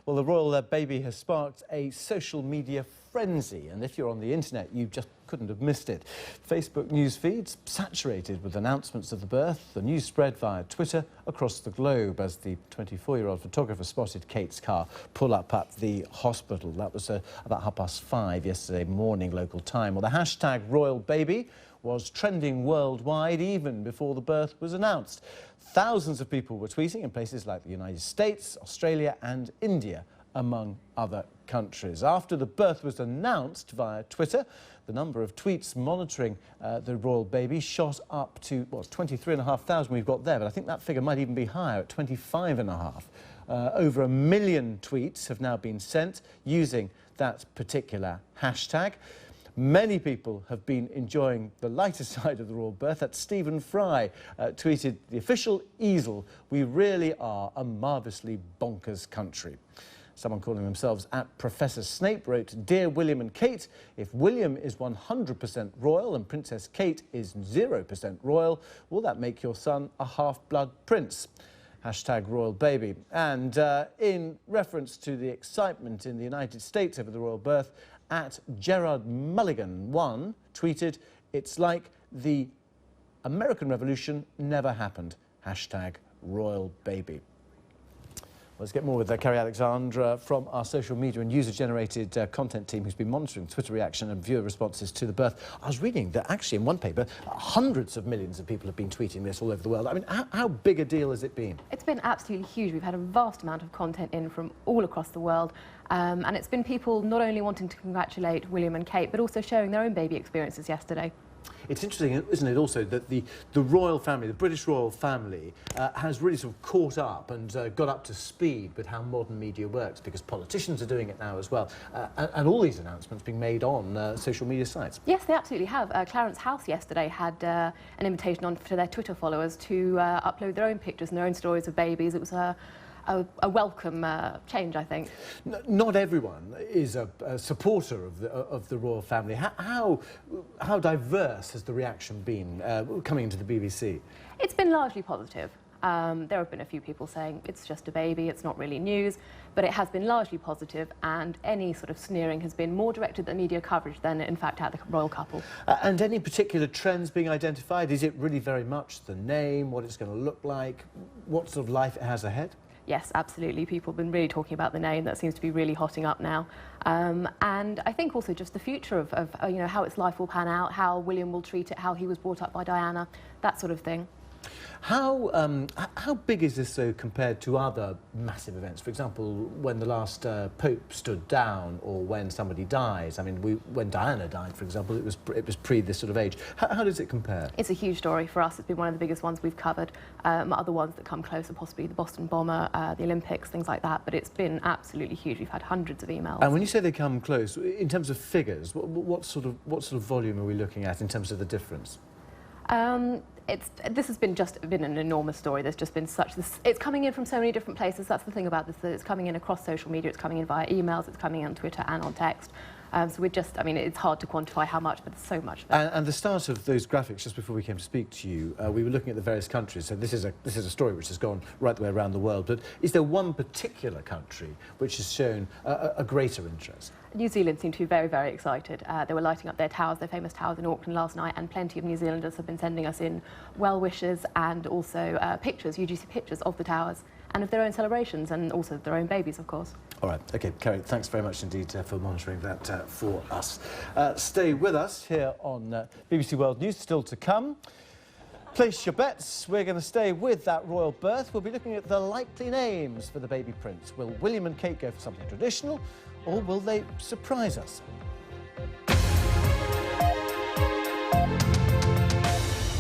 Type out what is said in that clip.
Well, the royal baby has sparked a social media frenzy, and if you're on the internet, you just couldn't have missed it. Facebook news feeds saturated with announcements of the birth. The news spread via Twitter across the globe as the 24-year-old photographer spotted Kate's car pull up at the hospital. That was about 5:30 yesterday morning local time. Well, the hashtag royal baby was trending worldwide even before the birth was announced. Thousands of people were tweeting in places like the United States, Australia and India, among other countries. After the birth was announced via Twitter, the number of tweets monitoring the royal baby shot up to, well, 23,500 we've got there, but I think that figure might even be higher, at 25,500. Over 1 million tweets have now been sent using that particular hashtag. Many people have been enjoying the lighter side of the royal birth. That Stephen Fry tweeted, "The official easel, we really are a marvellously bonkers country." Someone calling themselves at Professor Snape wrote, "Dear William and Kate, if William is 100% royal and Princess Kate is 0% royal, will that make your son a half-blood prince?" Hashtag royal baby. And in reference to the excitement in the United States over the royal birth, at Gerard Mulligan 1 tweeted, "It's like the American Revolution never happened. Hashtag royal baby." Let's get more with Kerry Alexandra from our social media and user-generated content team who's been monitoring Twitter reaction and viewer responses to the birth. I was reading that actually in one paper, hundreds of millions of people have been tweeting this all over the world. I mean, how big a deal has it been? It's been absolutely huge. We've had a vast amount of content in from all across the world. And it's been people not only wanting to congratulate William and Kate, but also sharing their own baby experiences yesterday. It's interesting, isn't it, also, that the royal family, the British royal family, has really sort of caught up and got up to speed with how modern media works, because politicians are doing it now as well, and all these announcements being made on social media sites. Yes, they absolutely have. Clarence House yesterday had an invitation on to their Twitter followers to upload their own pictures and their own stories of babies. It was a welcome change, I think. Not everyone is a supporter of the royal family. How diverse has the reaction been coming into the BBC? It's been largely positive. There have been a few people saying it's just a baby, it's not really news, but it has been largely positive, and any sort of sneering has been more directed at media coverage than, in fact, at the royal couple. And any particular trends being identified? Is it really very much the name, what it's going to look like, what sort of life it has ahead? Yes, absolutely. People have been really talking about the name. That seems to be really hotting up now. And I think also just the future of you know, how its life will pan out, how William will treat it, how he was brought up by Diana, that sort of thing. How big is this, though, compared to other massive events? For example, when the last Pope stood down, or when somebody dies. I mean, when Diana died, for example, it was pre this sort of age. How does it compare? It's a huge story for us. It's been one of the biggest ones we've covered. Other ones that come close are possibly the Boston bomber, the Olympics, things like that. But it's been absolutely huge. We've had hundreds of emails. And when you say they come close, in terms of figures, what sort of volume are we looking at in terms of the difference? This has been an enormous story. There's just been it's coming in from so many different places. That's the thing about this, that it's coming in across social media, it's coming in via emails, it's coming in on Twitter and on text. So I mean, it's hard to quantify how much, but there's so much. And the start of those graphics, just before we came to speak to you, we were looking at the various countries. So this is a story which has gone right the way around the world. But is there one particular country which has shown a greater interest? New Zealand seemed to be very, very excited. They were lighting up their towers, their famous towers in Auckland last night, and plenty of New Zealanders have been sending us in well wishes and also pictures, UGC pictures of the towers and of their own celebrations, and also their own babies, of course. All right, OK, Kerry, thanks very much indeed for monitoring that for us. Stay with us here on BBC World News, still to come. Place your bets. We're going to stay with that royal birth. We'll be looking at the likely names for the baby prince. Will William and Kate go for something traditional, or will they surprise us?